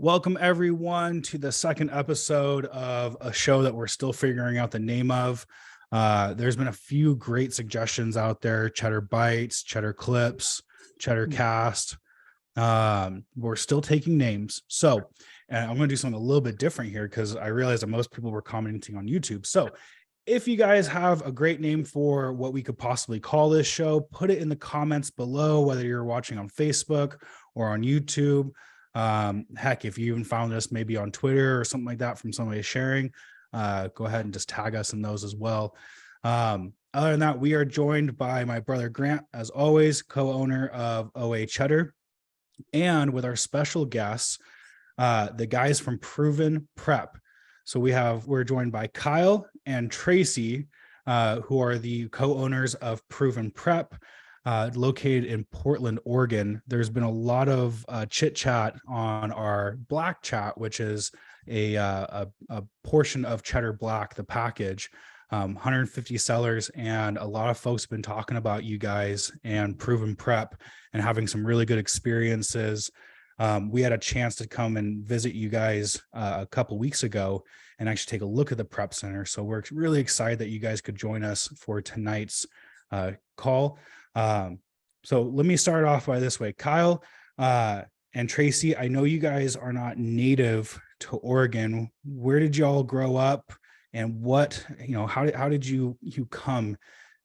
Welcome, everyone, to the second episode of a show that we're still figuring out the name of. There's been a few great suggestions out there: Cheddar Bites, Cheddar Clips, Cheddar Cast. We're still taking names. And I'm going to do something a little bit different here because I realized that most people were commenting on YouTube. So if you guys have a great name for what we could possibly call this show, put it in the comments below, whether you're watching on Facebook or on YouTube. Heck, if you even found us maybe on Twitter or something like that from somebody sharing, go ahead and just tag us in those as well. Other than that, we are joined by my brother Grant, as always, co-owner of OA Cheddar, and with our special guests, the guys from Proven Prep. So we're joined by Kyle and Tracy, who are the co-owners of Proven Prep, located in Portland, Oregon. There's been a lot of chit chat on our Black chat, which is a portion of Cheddar Black, the package. 150 sellers, and a lot of folks have been talking about you guys and Proven Prep and having some really good experiences. We had a chance to come and visit you guys a couple weeks ago and actually take a look at the prep center. So we're really excited that you guys could join us for tonight's call. So let me start off by this way. Kyle and Tracy, I know you guys are not native to Oregon. Where did y'all grow up, and how did you come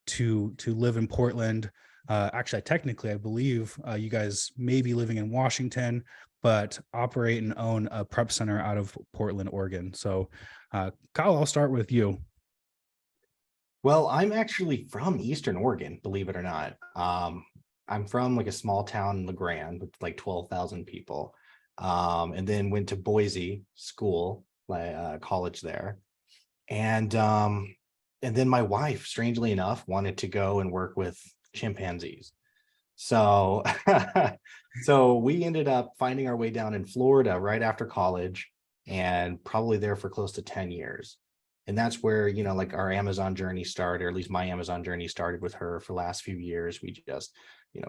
to live in Portland? Actually, technically, I believe you guys may be living in Washington, but operate and own a prep center out of Portland, Oregon. So Kyle, I'll start with you. Well, I'm actually from Eastern Oregon, believe it or not. I'm from like a small town in LeGrand with like 12,000 people, and then went to Boise school, college there. And then my wife, strangely enough, wanted to go and work with chimpanzees. So, so we ended up finding our way down in Florida right after college, and probably there for close to 10 years. And that's where, like our Amazon journey started, or at least my Amazon journey started with her for the last few years. We just,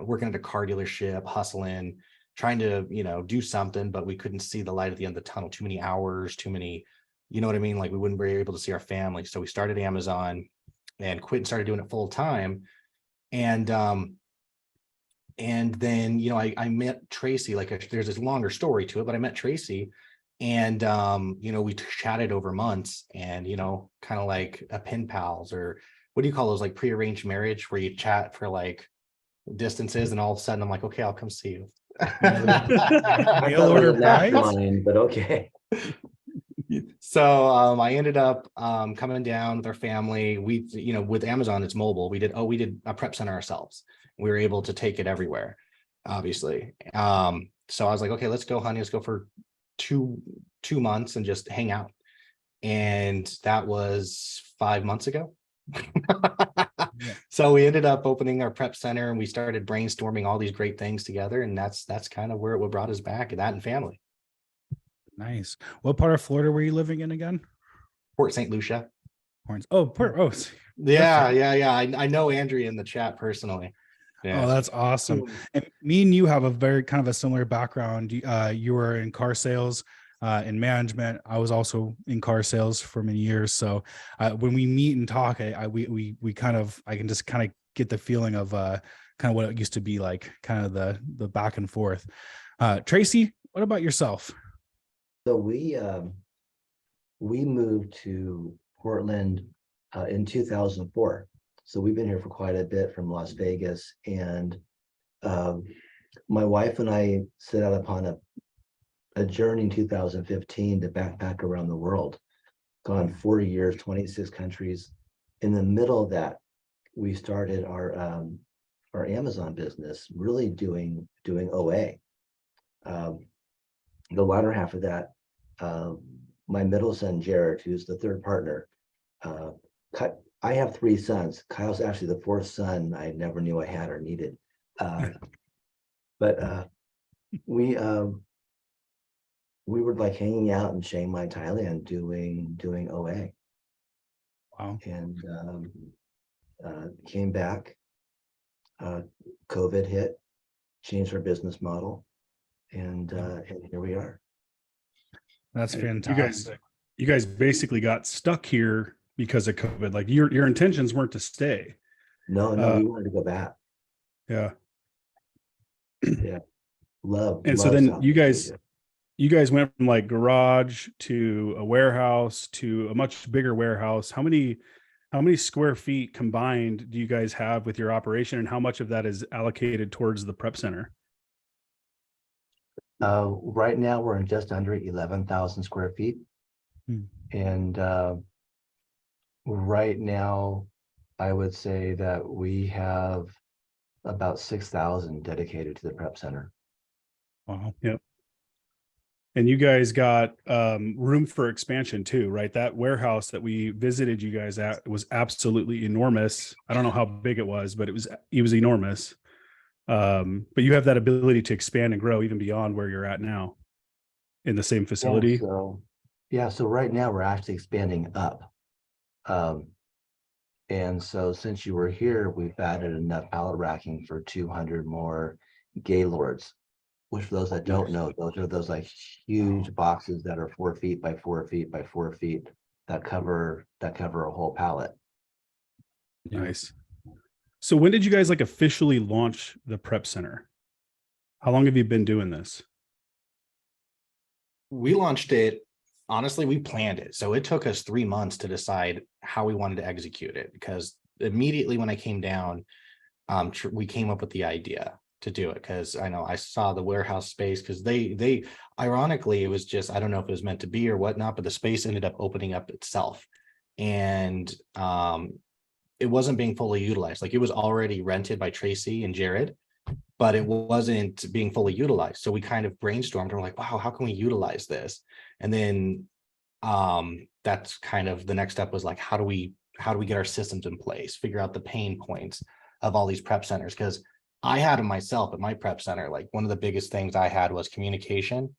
working at a car dealership, hustling, trying to, do something, but we couldn't see the light at the end of the tunnel. Too many hours, too many, you know what I mean? Like we wouldn't be able to see our family. So we started Amazon and quit and started doing it full time. And then, I met Tracy, there's this longer story to it, but I met Tracy and, we chatted over months and, kind of like a pen pals, or what do you call those? Like prearranged marriage where you chat for like distances and all of a sudden I'm like, okay, I'll come see you. I thought it was a mastermind, but okay. So I ended up coming down with our family. We, with Amazon, it's mobile. We did a prep center ourselves. We were able to take it everywhere, obviously. So I was like, okay, let's go, honey. Let's go for two months and just hang out. And that was 5 months ago. Yeah. So we ended up opening our prep center and we started brainstorming all these great things together. And that's kind of what brought us back, that and family. Nice. What part of Florida were you living in again? Port St. Lucia. Yeah. I know Andrea in the chat personally. Yeah. Oh, that's awesome. And me and you have a very kind of a similar background. You were in car sales, in management. I was also in car sales for many years. So when we meet and talk, I can just kind of get the feeling of kind of what it used to be like, kind of the back and forth. Tracy, what about yourself? So we moved to Portland in 2004. So we've been here for quite a bit from Las Vegas. And my wife and I set out upon a journey in 2015 to backpack around the world. Gone 40 years, 26 countries. In the middle of that, we started our Amazon business, really doing OA. The latter half of that, my middle son, Jared, who's the third partner, I have 3 sons. Kyle's actually the 4th son I never knew I had or needed. But we were like hanging out in Chiang Mai, Thailand, doing OA. Wow. And came back. COVID hit, changed our business model, and here we are. That's You fantastic. guys basically got stuck here because of COVID. Like your intentions weren't to stay. No, we wanted to go back. Yeah. Yeah. And so love then Southeast Asia. you guys went from like garage to a warehouse to a much bigger warehouse. How many square feet combined do you guys have with your operation, and how much of that is allocated towards the prep center? Right now we're in just under 11,000 square feet. Hmm. And right now, I would say that we have about 6,000 dedicated to the prep center. Wow. Yep. And you guys got room for expansion too, right? That warehouse that we visited you guys at was absolutely enormous. I don't know how big it was, but it was enormous. But you have that ability to expand and grow even beyond where you're at now in the same facility. So right now we're actually expanding up. And so since you were here, we've added enough pallet racking for 200 more Gaylords, which for those that don't know, those are those like huge boxes that are 4 feet by 4 feet by 4 feet that cover a whole pallet. Nice. So when did you guys like officially launch the prep center? How long have you been doing this? We launched it. Honestly, we planned it. So it took us 3 months to decide how we wanted to execute it, because immediately when I came down, we came up with the idea to do it, because I know I saw the warehouse space, because they ironically, it was just, I don't know if it was meant to be or whatnot, but the space ended up opening up itself. And it wasn't being fully utilized. Like, it was already rented by Tracy and Jared, but it wasn't being fully utilized. So we kind of brainstormed and we're like, wow, how can we utilize this? And then that's kind of the next step, was like, how do we get our systems in place, figure out the pain points of all these prep centers? Because I had them myself at my prep center. Like, one of the biggest things I had was communication.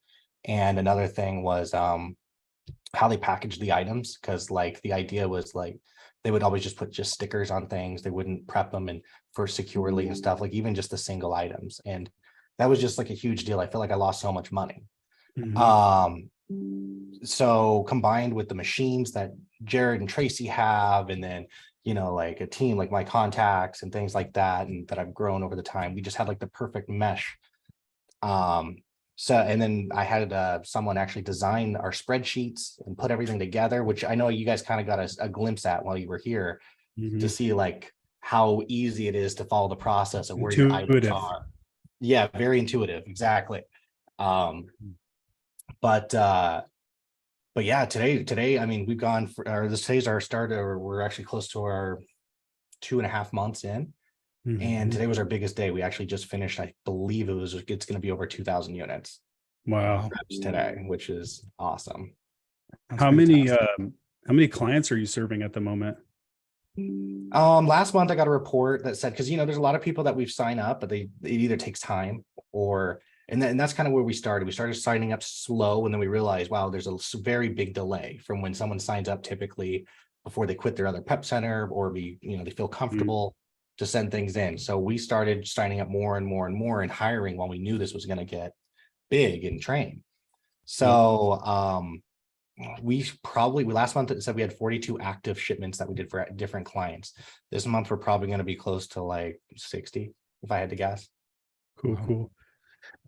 And another thing was how they packaged the items. Because like the idea was like, they would always just put just stickers on things. They wouldn't prep them and for securely and stuff, like even just the single items. And that was just like a huge deal. I feel like I lost so much money. So combined with the machines that Jared and Tracy have, and then, you know, like a team, like my contacts and things like that, and that I've grown over the time, we just had like the perfect mesh. So, and then I had someone actually design our spreadsheets and put everything together, which I know you guys kind of got a glimpse at while you were here, to see like how easy it is to follow the process of where your items are. Yeah, very intuitive. Exactly. But yeah, today, I mean, we've gone for, or this today's our start, or we're actually close to our 2.5 months in. And today was our biggest day. We actually just finished, I believe it's going to be over 2,000 units. Wow. Today, which is awesome. How many clients are you serving at the moment? Last month I got a report that said, because, you know, there's a lot of people that we've signed up, but it either takes time or, and that's kind of where we started. We started signing up slow, and then we realized, wow, there's a very big delay from when someone signs up, typically before they quit their other prep center, or they feel comfortable to send things in. So we started signing up more and more and more and hiring while we knew this was going to get big and train. So we last month said we had 42 active shipments that we did for different clients. This month we're probably going to be close to like 60, if I had to guess. Cool.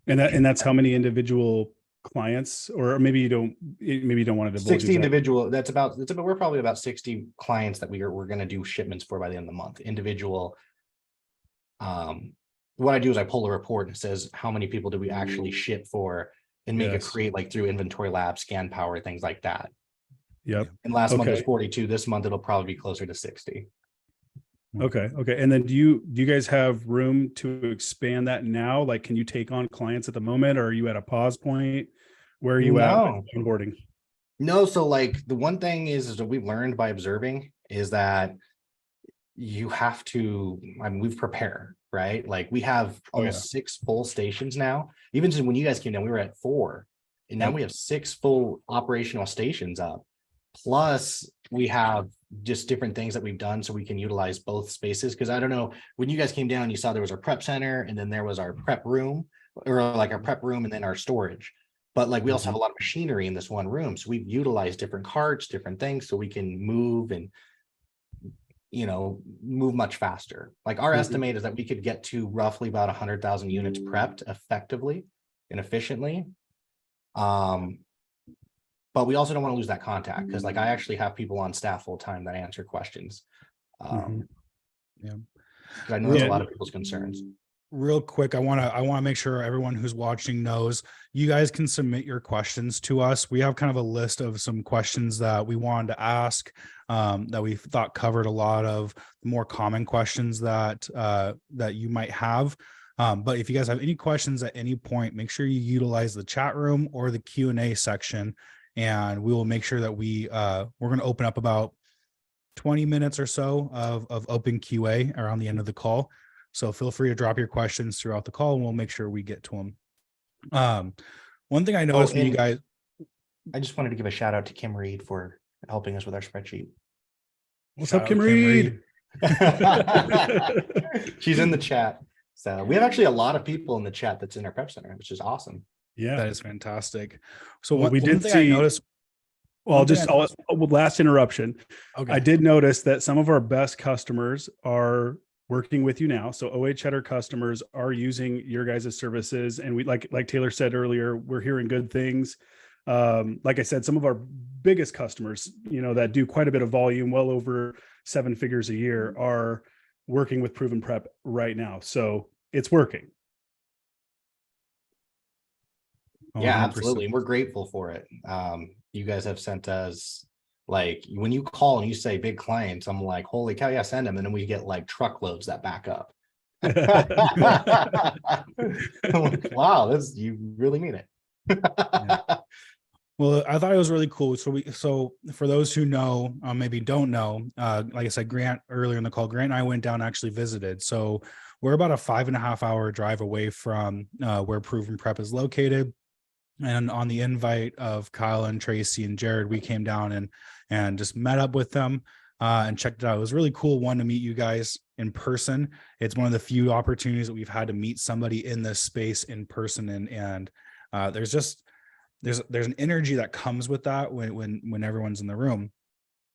And that's how many individual clients, or maybe you don't want to divulge 60 individual. We're probably about 60 clients that we're going to do shipments for by the end of the month. Individual. What I do is I pull a report and it says how many people did we actually ship for, and make it create like through Inventory Lab, Scan Power, things like that. Yep. And last month was 42. This month it'll probably be closer to 60. Okay. And then do you guys have room to expand that now? Like, can you take on clients at the moment, or are you at a pause point? Where are you at with onboarding? No, so like the one thing is that we've learned by observing is that you have to, I mean, we've prepared, right? Like we have almost 6 full stations now. Even when you guys came down, we were at 4, and now we have 6 full operational stations up. Plus we have just different things that we've done so we can utilize both spaces. Because I don't know, when you guys came down, you saw there was our prep center, and then there was our prep room, or like our prep room, and then our storage. But like we also have a lot of machinery in this one room. So we've utilized different carts, different things so we can move and, you know, move much faster. Like our estimate is that we could get to roughly about 100,000 units prepped effectively and efficiently. But we also don't want to lose that contact because like I actually have people on staff full time that answer questions. Yeah. Because I know that's a lot of people's concerns. Real quick, I want to make sure everyone who's watching knows you guys can submit your questions to us. We have kind of a list of some questions that we wanted to ask, that we thought covered a lot of the more common questions that that you might have. But if you guys have any questions at any point, make sure you utilize the chat room or the Q&A section, and we will make sure that we're going to open up about 20 minutes or so of open QA around the end of the call. So feel free to drop your questions throughout the call and we'll make sure we get to them. One thing I noticed when you guys, I just wanted to give a shout out to Kim Reed for helping us with our spreadsheet. What's up, Kim Reed? She's in the chat. So we have actually a lot of people in the chat that's in our prep center, which is awesome. Yeah, that is fantastic. So well, we did see. I noticed. Well, last interruption. Okay. I did notice that some of our best customers are working with you now. So OH Header customers are using your guys' services. And we, like Taylor said earlier, we're hearing good things. Like I said, some of our biggest customers, you know, that do quite a bit of volume, well over 7 figures a year, are working with Proven Prep right now. So it's working. Yeah, absolutely. And we're grateful for it. You guys have sent us, like, when you call and you say big clients, I'm like, holy cow, yeah, send them. And then we get like truckloads that back up. I'm like, wow, you really mean it. Yeah. Well, I thought it was really cool. So for those who know, maybe don't know, like I said, Grant earlier in the call, Grant and I went down and actually visited. So we're about a 5.5 hour drive away from where Proven Prep is located. And on the invite of Kyle and Tracy and Jared, we came down and just met up with them and checked it out. It was really cool, one, to meet you guys in person. It's one of the few opportunities that we've had to meet somebody in this space in person. And there's an energy that comes with that when everyone's in the room.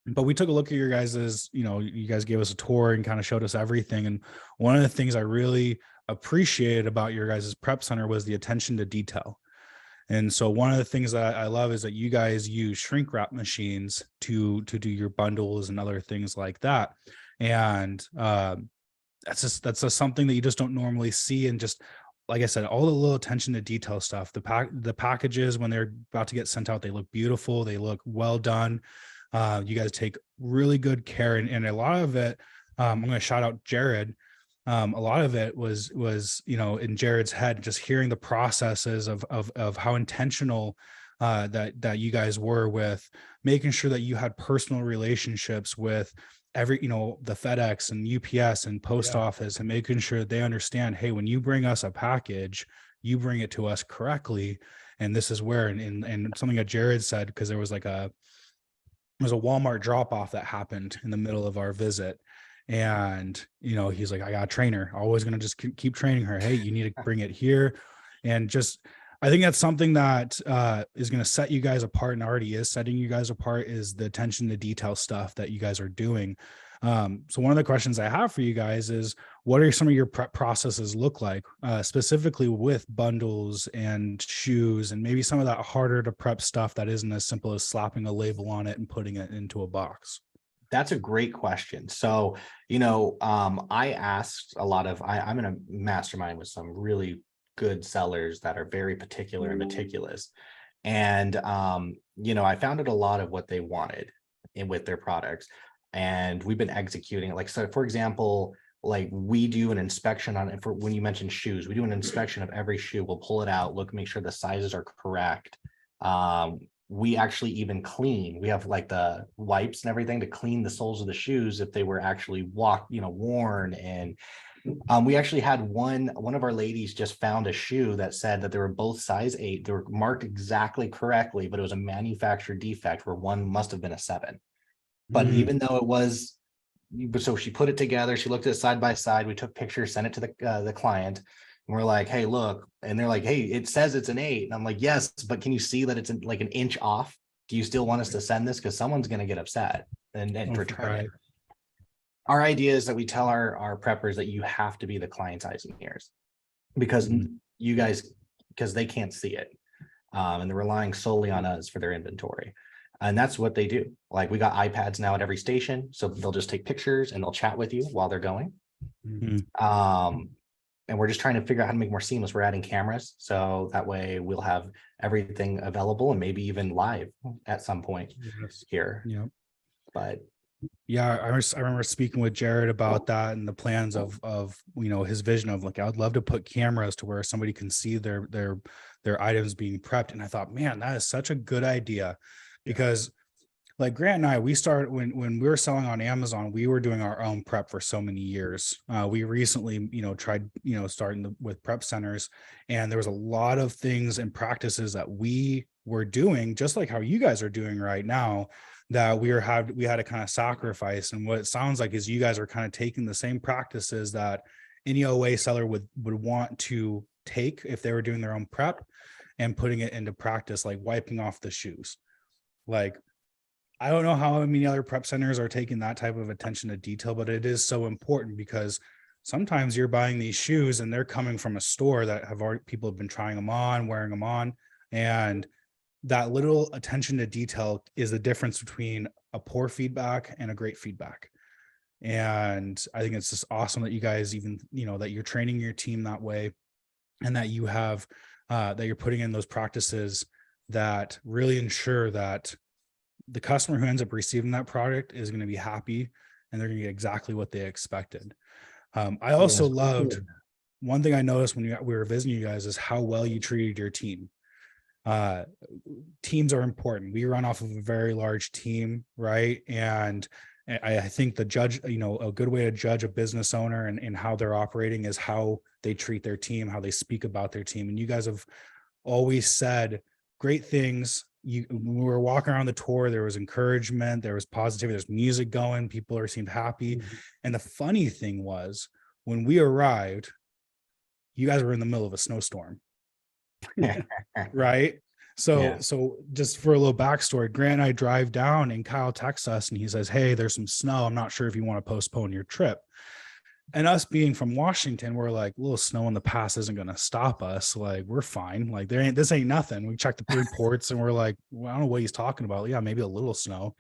But we took a look at your guys's, you guys gave us a tour and kind of showed us everything. And one of the things I really appreciated about your guys's prep center was the attention to detail. And so one of the things that I love is that you guys use shrink wrap machines to do your bundles and other things like that. And that's just something that you just don't normally see. And just like I said, all the little attention to detail stuff, the packages, when they're about to get sent out, they look beautiful. They look well done. You guys take really good care. And a lot of it, I'm going to shout out Jared. A lot of it was in Jared's head, just hearing the processes of how intentional that you guys were with making sure that you had personal relationships with every, the FedEx and UPS and post office, and making sure that they understand, hey, when you bring us a package, you bring it to us correctly. And this is where, and something that Jared said, because there was a Walmart drop off that happened in the middle of our visit. And, he's like, I got a trainer, always going to just keep training her. Hey, you need to bring it here. And just, I think that's something that is going to set you guys apart, and already is setting you guys apart, is the attention to detail stuff that you guys are doing. So one of the questions I have for you guys is, what are some of your prep processes look like, specifically with bundles and shoes, and maybe some of that harder to prep stuff that isn't as simple as slapping a label on it and putting it into a box? That's a great question. So, I asked a lot of, I'm in a mastermind with some really good sellers that are very particular and meticulous. And, I found out a lot of what they wanted with their products, and we've been executing it. Like, so for example, like we do an inspection on it for when you mentioned shoes, we do an inspection of every shoe. We'll pull it out, look, make sure the sizes are correct. We actually even clean. We have like the wipes and everything to clean the soles of the shoes if they were actually worn. And we actually had one of our ladies just found a shoe that said that they were both size 8. They were marked exactly correctly, but it was a manufacturer defect where one must have been a 7. But even though it was, so she put it together, she looked at it side by side, we took pictures, sent it to the client. And we're like, hey, look. And they're like, hey, it says it's an 8. And I'm like, yes, but can you see that it's like an inch off? Do you still want us to send this? Because someone's going to get upset and return it. Right. Our idea is that we tell our preppers that you have to be the client's eyes and ears, because you guys, because they can't see it. And they're relying solely on us for their inventory. And that's what they do. Like, we got iPads now at every station, so they'll just take pictures and they'll chat with you while they're going. And we're just trying to figure out how to make more seamless. We're adding cameras, so that way we'll have everything available and maybe even live at some point here. Yeah. But yeah, I remember speaking with Jared about that and the plans of his vision of like, I'd love to put cameras to where somebody can see their items being prepped. And I thought, man, that is such a good idea, because like Grant and I, we started when we were selling on Amazon, we were doing our own prep for so many years. We recently, tried, starting with prep centers, and there was a lot of things and practices that we were doing, just like how you guys are doing right now, that we had to kind of sacrifice. And what it sounds like is you guys are kind of taking the same practices that any OA seller would want to take if they were doing their own prep, and putting it into practice, like wiping off the shoes. Like, I don't know how many other prep centers are taking that type of attention to detail, but it is so important, because sometimes you're buying these shoes and they're coming from a store that people have been trying them on, wearing them on. And that little attention to detail is the difference between a poor feedback and a great feedback. And I think it's just awesome that you guys even, that you're training your team that way, and that you have, that you're putting in those practices that really ensure that the customer who ends up receiving that product is going to be happy, and they're going to get exactly what they expected. I also loved, one thing I noticed when we were visiting you guys is how well you treated your team. Teams are important. We run off of a very large team, right? And I think a good way to judge a business owner and how they're operating is how they treat their team, how they speak about their team. And you guys have always said great things. When we were walking around the tour, there was encouragement, there was positivity, there's music going, people seemed happy. And the funny thing was, when we arrived, you guys were in the middle of a snowstorm. Right? So just for a little backstory, Grant and I drive down, and Kyle texts us and he says, hey, there's some snow. I'm not sure if you want to postpone your trip. And us being from Washington, we're like, a little snow in the pass isn't going to stop us. Like, we're fine. Like, this ain't nothing. We checked the reports and we're like, well, I don't know what he's talking about. Yeah, maybe a little snow.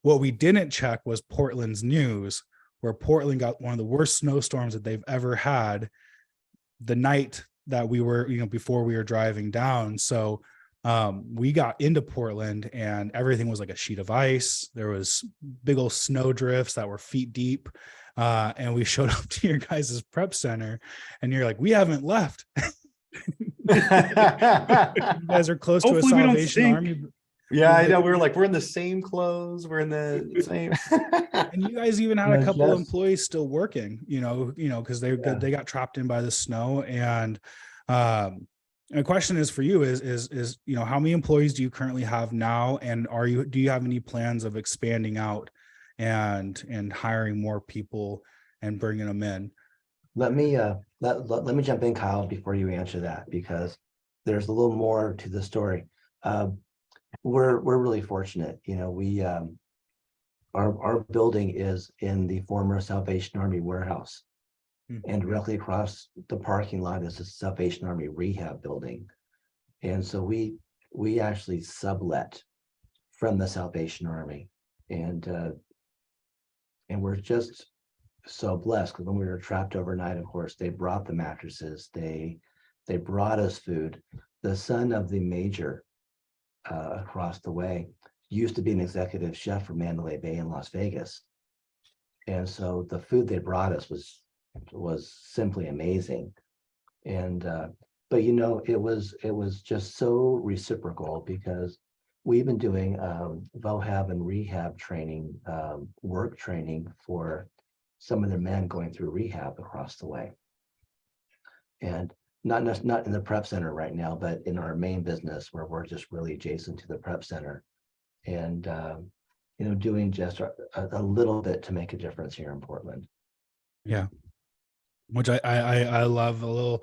What we didn't check was Portland's news, where Portland got one of the worst snowstorms that they've ever had the night that we were, before we were driving down. So we got into Portland and everything was like a sheet of ice. There was big old snow drifts that were feet deep. And we showed up to your guys' prep center, and you're like, we haven't left. You guys are close to a Salvation Army. Yeah, I know. We were like, we're in the same clothes. We're in the same. And you guys even had a couple employees still working, because they got trapped in by the snow. And the question is for you is how many employees do you currently have now, and do you have any plans of expanding out and hiring more people and bringing them in? Let me jump in, Kyle, before you answer that, because there's a little more to the story. We're really fortunate. We our building is in the former Salvation Army warehouse, and directly across the parking lot is the Salvation Army rehab building. And so we actually sublet from the Salvation Army, and we're just so blessed, because when we were trapped overnight, of course, they brought the mattresses, they brought us food. The son of the major across the way used to be an executive chef for Mandalay Bay in Las Vegas, and so the food they brought us was simply amazing. And but it was just so reciprocal, because we've been doing VOHAB and rehab training, work training for some of the men going through rehab across the way, and not in the prep center right now, but in our main business, where we're just really adjacent to the prep center, and doing just a little bit to make a difference here in Portland. Yeah, which I love. A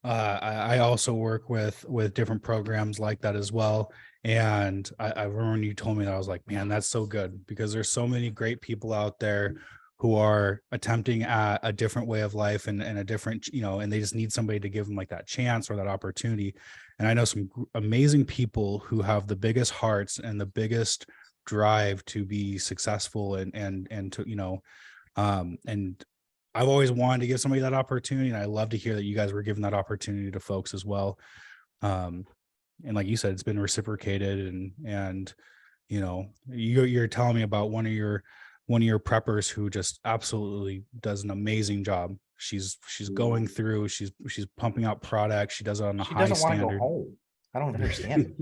I also work with different programs like that as well. And I remember when you told me that, I was like, man, that's so good, because there's so many great people out there who are attempting at a different way of life and a different, and they just need somebody to give them like that chance or that opportunity. And I know some amazing people who have the biggest hearts and the biggest drive to be successful and to, and I've always wanted to give somebody that opportunity, and I love to hear that you guys were giving that opportunity to folks as well. And like you said, it's been reciprocated, and you're telling me about one of your preppers who just absolutely does an amazing job. She's going through, she's pumping out products. She does it on a She high doesn't want to go standard. home. I don't understand.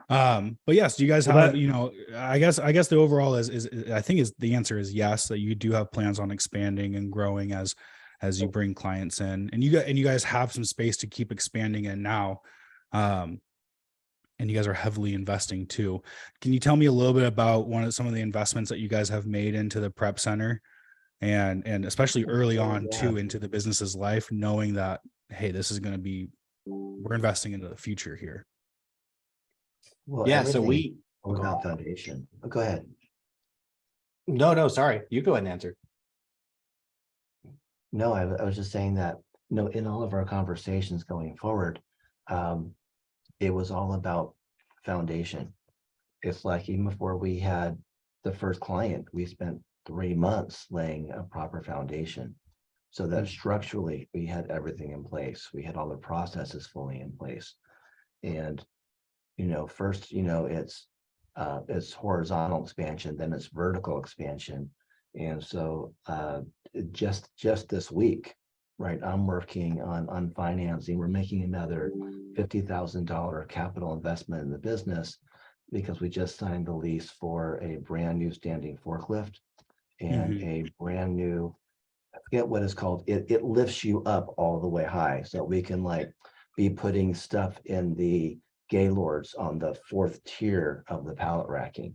But yes, do you guys Well, have, that- I guess the overall is I think is the answer is yes, that you do have plans on expanding and growing as you bring clients in, and you guys have some space to keep expanding in now. And you guys are heavily investing too. Can you tell me a little bit about some of the investments that you guys have made into the prep center, and especially early on too, into the business's life, knowing that, hey, this is going to be, we're investing into the future here. Well, Yeah, so everything without foundation. Oh, go ahead. No, sorry. You go ahead and answer. No, I was just saying that, in all of our conversations going forward, it was all about foundation. It's like, even before we had the first client, we spent 3 months laying a proper foundation, so that structurally we had everything in place. We had all the processes fully in place. And, first, it's horizontal expansion, then it's vertical expansion. And so just this week, right, I'm working on financing. We're making another $50,000 capital investment in the business, because we just signed the lease for a brand new standing forklift and a brand new, I forget what it's called. It lifts you up all the way high, so we can be putting stuff in the gaylords on the 4th tier of the pallet racking.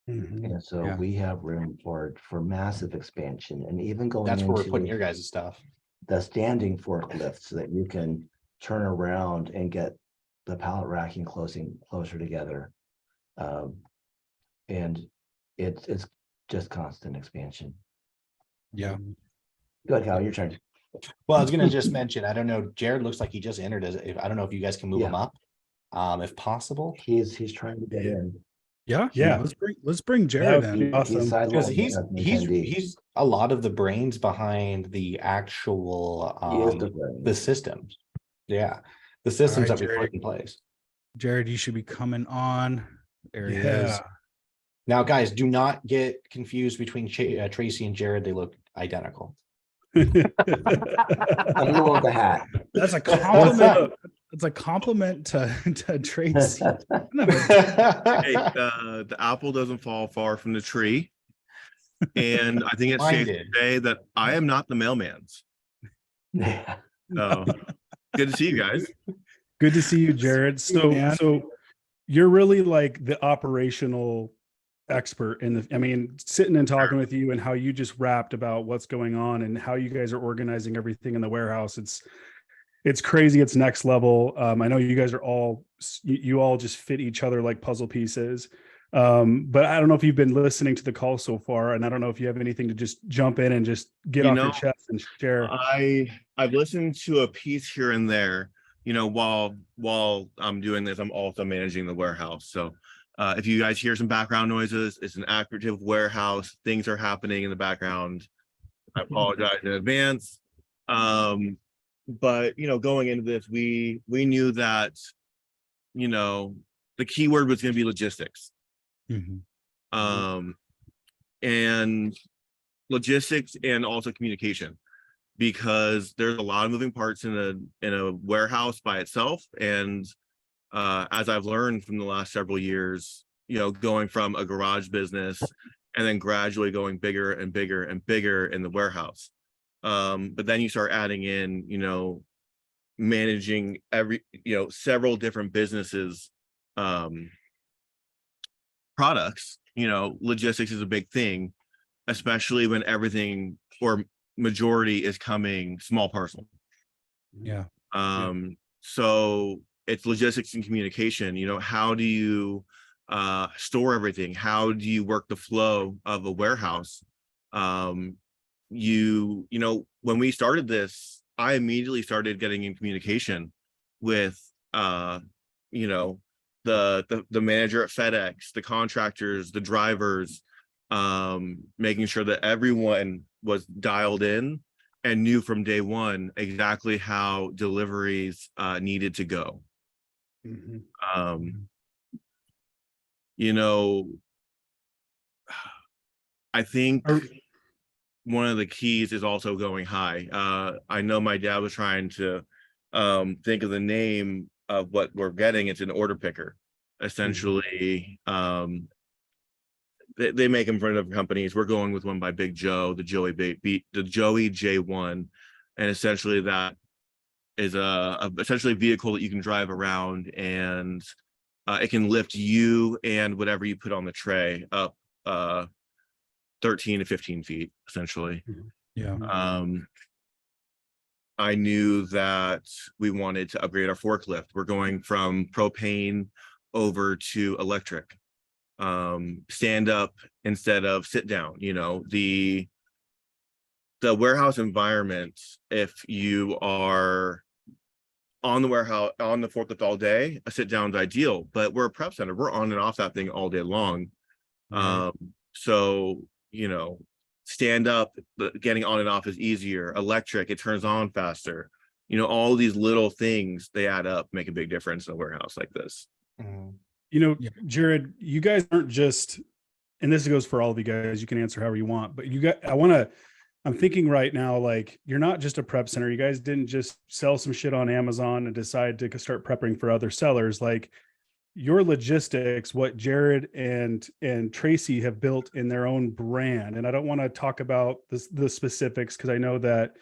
And so we have room for massive expansion, and even going That's where we're into putting your guys' stuff. the standing forklift, so that you can turn around and get the pallet racking closer together. And it's just constant expansion. Yeah. Go ahead, Kyle, your turn. Well, I was gonna just mention, I don't know, Jared looks like he just entered I don't know if you guys can move him up, if possible. He's trying to get in. Yeah. Yeah. Let's bring Jared That would in. be awesome. Because sidelined he's a lot of the brains behind the actual He is the brain. the systems. Yeah, the systems right, that we Jared. put in place. Jared, you should be coming on. There he is. Now, guys, do not get confused between Tracy and Jared. They look identical. I'm the one with the hat. That's a compliment. It's a compliment to Tracy. Hey, the apple doesn't fall far from the tree. And I think it's Mine safe to did. say that I am not the mailman's. Yeah. So good to see you guys. Good to see you, Jared. man. So you're really like the operational expert sitting and talking with you and how you just rapped about what's going on and how you guys are organizing everything in the warehouse. It's crazy. It's next level. I know you guys are you all just fit each other like puzzle pieces. But I don't know if you've been listening to the call so far, and I don't know if you have anything to just jump in and just get off your chest and share. I've listened to a piece here and there, while I'm doing this, I'm also managing the warehouse. So if you guys hear some background noises, it's an active warehouse. Things are happening in the background. I apologize in advance. But going into this, we knew that, the key word was going to be logistics. And logistics and also communication, because there's a lot of moving parts in a warehouse by itself. And as I've learned from the last several years, going from a garage business and then gradually going bigger and bigger and bigger in the warehouse. But then you start adding in, managing several different businesses, products, logistics is a big thing, especially when everything, or majority is coming small parcel. Yeah. So it's logistics and communication. How do you store everything? How do you work the flow of a warehouse? When we started this, I immediately started getting in communication with the manager at FedEx, the contractors, the drivers, making sure that everyone was dialed in and knew from day one exactly how deliveries needed to go. I think one of the keys is also going high. I know my dad was trying to think of the name of what we're getting. It's an order picker. Essentially, they make them for other companies. We're going with one by Big Joe, the Joey J1, and essentially that is essentially a vehicle that you can drive around, and it can lift you and whatever you put on the tray up 13 to 15 feet, essentially. Yeah. I knew that we wanted to upgrade our forklift. We're going from propane over to electric. Stand up instead of sit down. The warehouse environment, if you are on the forklift all day, a sit down is ideal, but we're a prep center. We're on and off that thing all day long. So stand up, getting on and off is easier. Electric, it turns on faster. All these little things, they add up, make a big difference in a warehouse like this. Jared, you guys aren't just, and this goes for all of you guys, you can answer however you want, but I'm thinking right now, like, you're not just a prep center. You guys didn't just sell some shit on Amazon and decide to start prepping for other sellers. Like, your logistics, what Jared and Tracy have built in their own brand. And I don't want to talk about the specifics, because I know that,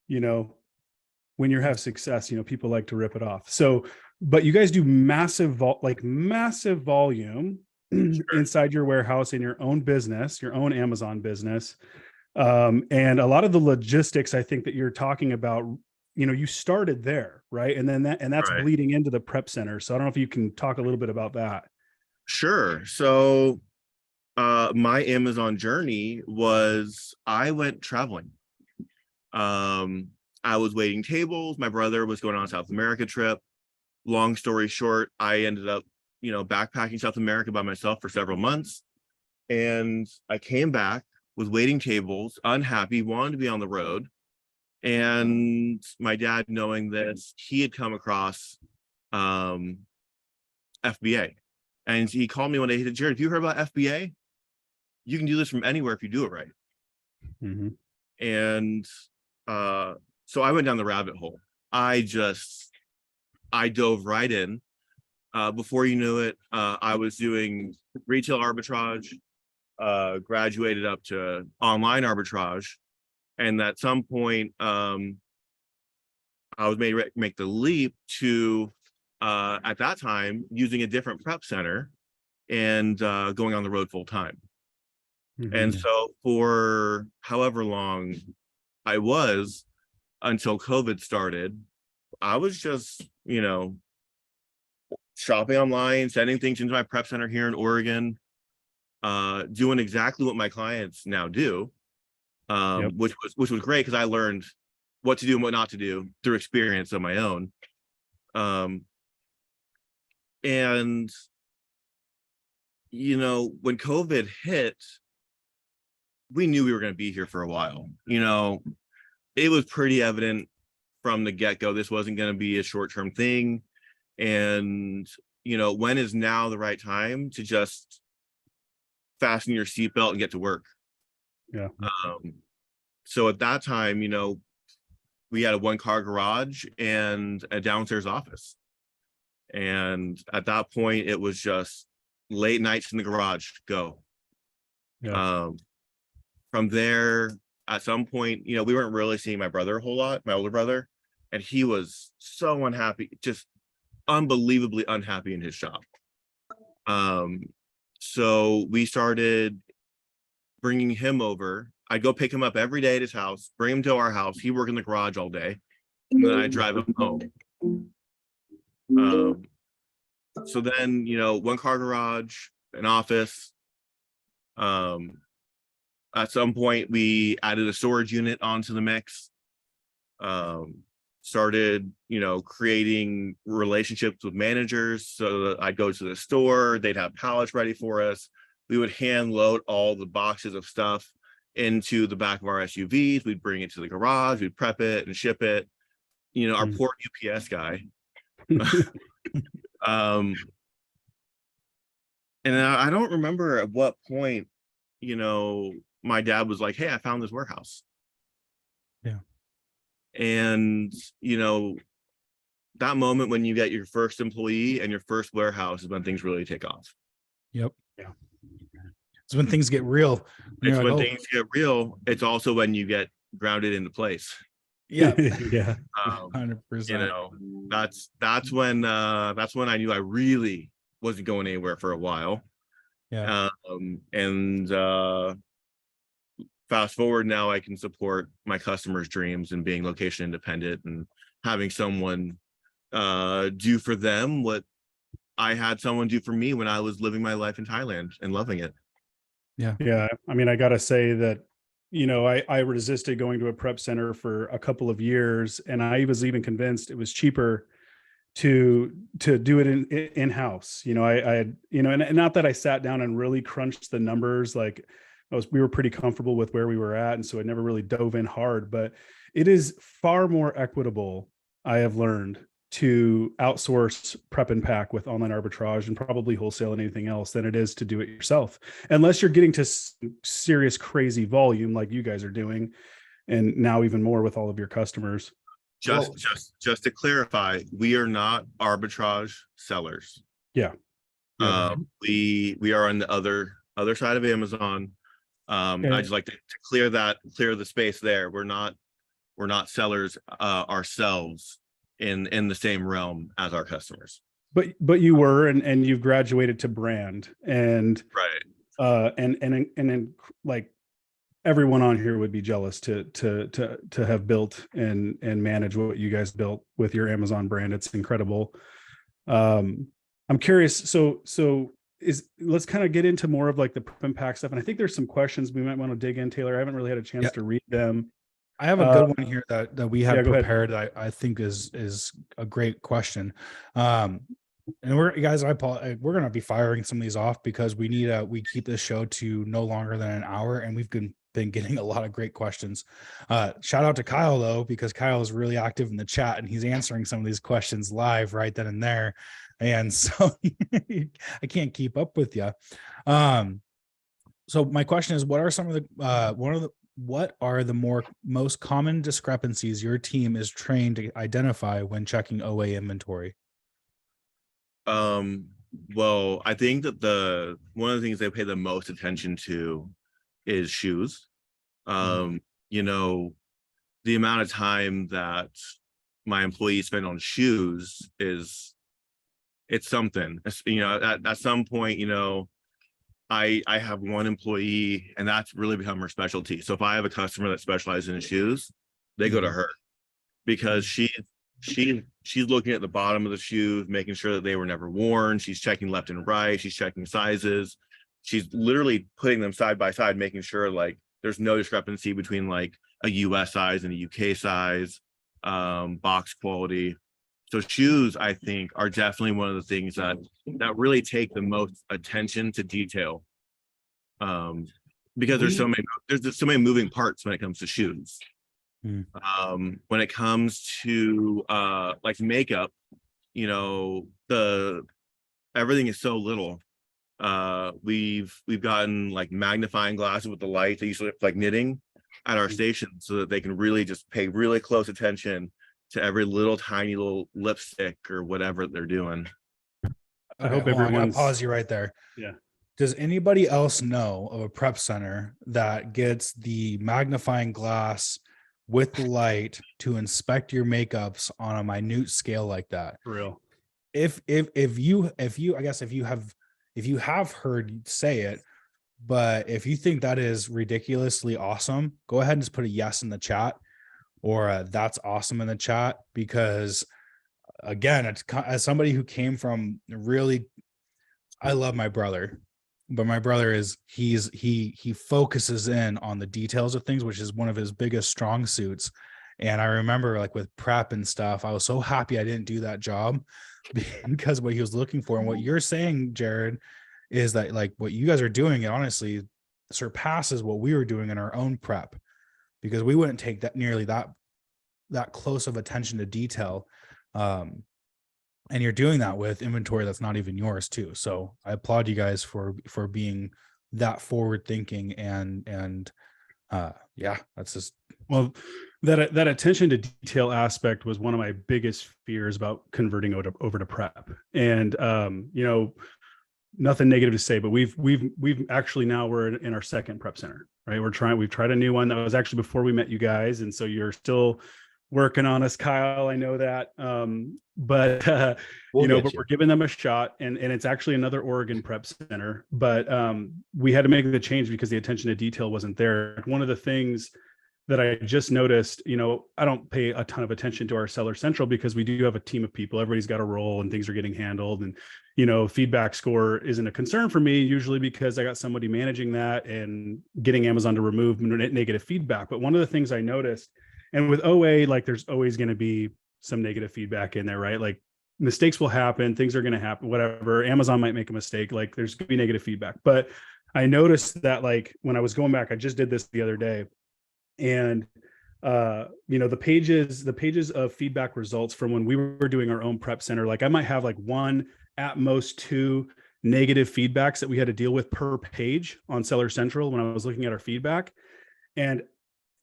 when you have success, people like to rip it off. So, but you guys do massive volume inside your warehouse in your own business, your own Amazon business. And a lot of the logistics, I think, that you're talking about, you started there, right? And then that's Right. bleeding into the prep center. So I don't know if you can talk a little bit about that. Sure. So my Amazon journey was, I went traveling. I was waiting tables. My brother was going on a South America trip. Long story short, I ended up, backpacking South America by myself for several months. And I came back, was waiting tables, unhappy, wanted to be on the road. And my dad, knowing this, he had come across FBA. And he called me one day. He said, Jared, have you heard about FBA? You can do this from anywhere if you do it right. And so I went down the rabbit hole. I dove right in. Before you knew it, I was doing retail arbitrage, graduated up to online arbitrage. And at some point, I was made to make the leap to, at that time, using a different prep center and going on the road full time. And so for however long I was, until COVID started, I was just, shopping online, sending things into my prep center here in Oregon, doing exactly what my clients now do, which was great, because I learned what to do and what not to do through experience of my own. And when COVID hit, we knew we were going to be here for a while. It was pretty evident from the get-go this wasn't going to be a short-term thing. And when is now the right time to just fasten your seatbelt and get to work? So at that time, we had a one-car garage and a downstairs office. And at that point, it was just late nights in the garage, go. From there, at some point, we weren't really seeing my brother a whole lot, my older brother, and he was so unhappy, just unbelievably unhappy in his shop. So we started bringing him over I'd go pick him up every day at his house, bring him to our house. He worked in the garage all day, and then I'd drive him home. So then, you know, one car garage, an office. At some point we added a storage unit onto the mix. Started, you know, creating relationships with managers. So that I'd go to the store, they'd have pallets ready for us. We would hand load all the boxes of stuff into the back of our SUVs. We'd bring it to the garage, we'd prep it and ship it. You know, our poor UPS guy. And I don't remember at what point, you know, my dad was like, hey, I found this warehouse. Yeah. And, you know, that moment when you get your first employee and your first warehouse is when things really take off. Yep. Yeah. It's when things get real. It's when things get real. It's also when you get grounded into place. Yeah. Yeah. 100%. You know, that's when I knew I really wasn't going anywhere for a while. Yeah. And fast forward, now I can support my customers' dreams and being location independent and having someone do for them what I had someone do for me when I was living my life in Thailand and loving it. Yeah. Yeah. I mean, I gotta say that, you know, I resisted going to a prep center for a couple of years, and I was even convinced it was cheaper to do it in-house. You know, I had, you know, and not that I sat down and really crunched the numbers, like we were pretty comfortable with where we were at. And so I never really dove in hard, but it is far more equitable, I have learned, to outsource prep and pack with online arbitrage and probably wholesale and anything else than it is to do it yourself, unless you're getting to serious crazy volume like you guys are doing, and now even more with all of your customers. Just to clarify, we are not arbitrage sellers. Yeah. We are on the other side of Amazon. I just like to clear the space there. We're not sellers ourselves in the same realm as our customers. But you were, and you've graduated to brand, and right. And like everyone on here would be jealous to have built and manage what you guys built with your Amazon brand. It's incredible. I'm curious. So let's kind of get into more of like the prep and pack stuff. And I think there's some questions we might want to dig in, Taylor. I haven't really had a chance to read them. I have a good one here that we have prepared that I think is a great question. And we're going to be firing some of these off because we keep this show to no longer than an hour, and we've been getting a lot of great questions. Shout out to Kyle though, because Kyle is really active in the chat and he's answering some of these questions live right then and there. And so I can't keep up with you. So my question is, what are some of the, what are the most common discrepancies your team is trained to identify when checking OA inventory? Well, I think that one of the things they pay the most attention to is shoes. You know, the amount of time that my employees spend on shoes it's something. You know, at some point, you know, I have one employee and that's really become her specialty. So if I have a customer that specializes in shoes, they go to her because she's looking at the bottom of the shoes, making sure that they were never worn. She's checking left and right. She's checking sizes. She's literally putting them side by side, making sure like there's no discrepancy between like a US size and a UK size, box quality. So shoes, I think, are definitely one of the things that really take the most attention to detail, because there's so many moving parts when it comes to shoes. When it comes to like makeup, you know, everything is so little. We've gotten like magnifying glasses with the light. They usually like knitting at our station so that they can really just pay really close attention to every little tiny little lipstick or whatever they're doing. I hope everyone's pause you right there. Yeah. Does anybody else know of a prep center that gets the magnifying glass with the light to inspect your makeups on a minute scale like that? For real. If you have heard say it, But if you think that is ridiculously awesome, go ahead and just put a yes in the chat, or that's awesome in the chat, because again, it's as somebody who came from really, I love my brother, but my brother is he focuses in on the details of things, which is one of his biggest strong suits. And I remember, like, with prep and stuff, I was so happy I didn't do that job because what he was looking for. And what you're saying, Jared, is that, like, what you guys are doing, it honestly surpasses what we were doing in our own prep, because we wouldn't take that nearly that close of attention to detail. And you're doing that with inventory that's not even yours too. So I applaud you guys for being that forward thinking, and yeah, that's just, Well, that attention to detail aspect was one of my biggest fears about converting over to prep. And nothing negative to say, but we've actually, now we're in our second prep center, right? We've tried a new one that was actually before we met you guys. And so you're still working on us, Kyle. I know that. But but we're giving them a shot, and it's actually another Oregon prep center. But we had to make the change because the attention to detail wasn't there. One of the things that I just noticed, I don't pay a ton of attention to our Seller Central because we do have a team of people. Everybody's got a role and things are getting handled. And, feedback score isn't a concern for me, usually because I got somebody managing that and getting Amazon to remove negative feedback. But one of the things I noticed, and with OA, like, there's always going to be some negative feedback in there, right? Like, mistakes will happen, things are going to happen, whatever. Amazon might make a mistake, like, there's going to be negative feedback. But I noticed that, like, when I was going back, I just did this the other day, and the pages of feedback results from when we were doing our own prep center, like, I might have like one, at most two negative feedbacks that we had to deal with per page on Seller Central when I was looking at our feedback. And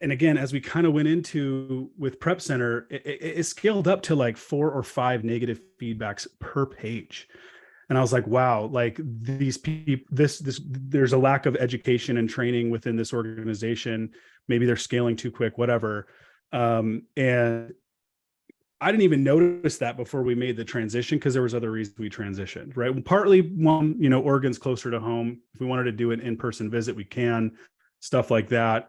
again, as we kind of went into with Prep Center, it scaled up to like 4 or 5 negative feedbacks per page. And I was like, wow, like, these people, there's a lack of education and training within this organization. Maybe they're scaling too quick, whatever. And I didn't even notice that before we made the transition, because there was other reasons we transitioned, right? Partly one, Oregon's closer to home. If we wanted to do an in-person visit, we can, stuff like that.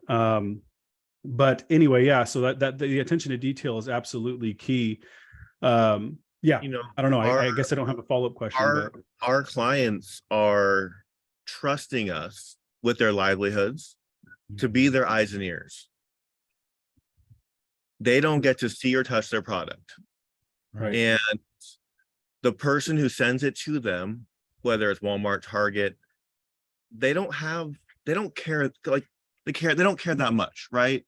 But anyway, yeah, so that the attention to detail is absolutely key. Yeah, I don't know. I guess I don't have a follow-up question. Our clients are trusting us with their livelihoods to be their eyes and ears. They don't get to see or touch their product. Right. And the person who sends it to them, whether it's Walmart, Target, they don't care that much, right?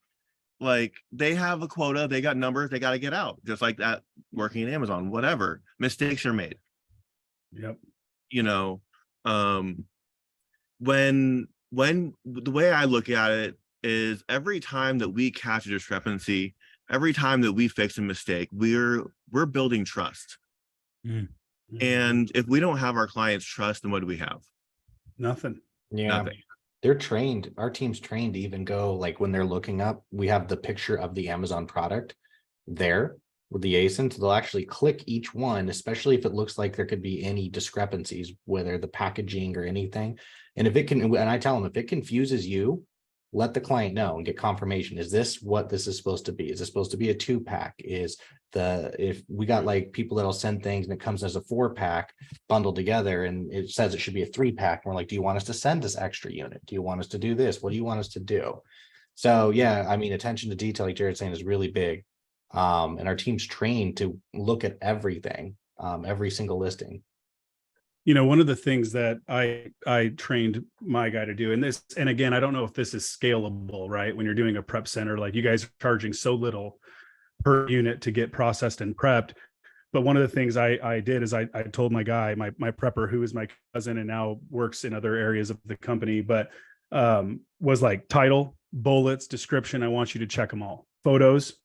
Like, they have a quota, they got numbers, they got to get out, just like that working in Amazon, whatever. Mistakes are made. Yep. When the way I look at it is, every time that we catch a discrepancy, every time that we fix a mistake, we're building trust. Mm-hmm. And if we don't have our clients' trust, then what do we have? Nothing. Yeah. Nothing. They're trained. Our team's trained to even go, like, when they're looking up, we have the picture of the Amazon product there with the ASIN. So they'll actually click each one, especially if it looks like there could be any discrepancies, whether the packaging or anything. And if it can, and I tell them, if it confuses you, let the client know and get confirmation. Is this what this is supposed to be? Is it supposed to be a 2-pack? If we got, like, people that'll send things and it comes as a 4-pack bundled together and it says it should be a 3-pack. And we're like, do you want us to send this extra unit? Do you want us to do this? What do you want us to do? So yeah, I mean, attention to detail, like Jared's saying, is really big. And our team's trained to look at everything, every single listing. One of the things that I trained my guy to do, and again, I don't know if this is scalable, right? When you're doing a prep center, like, you guys are charging so little per unit to get processed and prepped. But one of the things I did is I told my guy, my prepper, who is my cousin and now works in other areas of the company, but was like, title, bullets, description, I want you to check them all. Photos,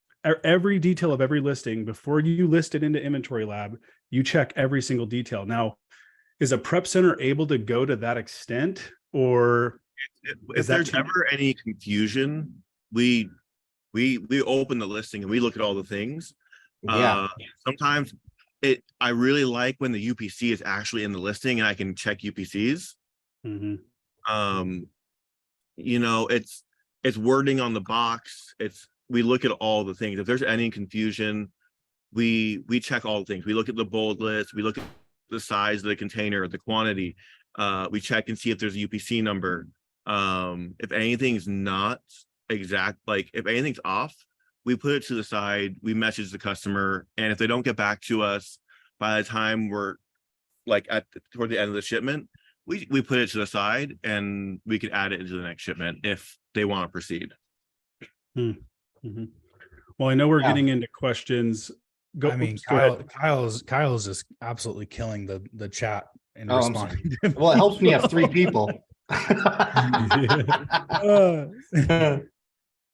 every detail of every listing. Before you list it into Inventory Lab, you check every single detail. Now, is a prep center able to go to that extent, or if there's ever any confusion, we open the listing and we look at all the things. Yeah. Sometimes I really like when the UPC is actually in the listing and I can check UPCs. Mm-hmm. You know, it's wording on the box. We look at all the things. If there's any confusion, we check all the things. We look at the bold list, we look at the size of the container, the quantity. We check and see if there's a UPC number. If anything's not exact, like if anything's off, we put it to the side, we message the customer, and if they don't get back to us by the time we're like toward the end of the shipment, we put it to the side and we could add it into the next shipment if they want to proceed. Mm-hmm. Well, I know we're getting into questions. I mean, Kyle's just absolutely killing the chat and responding. Well, it helps me have 3 people.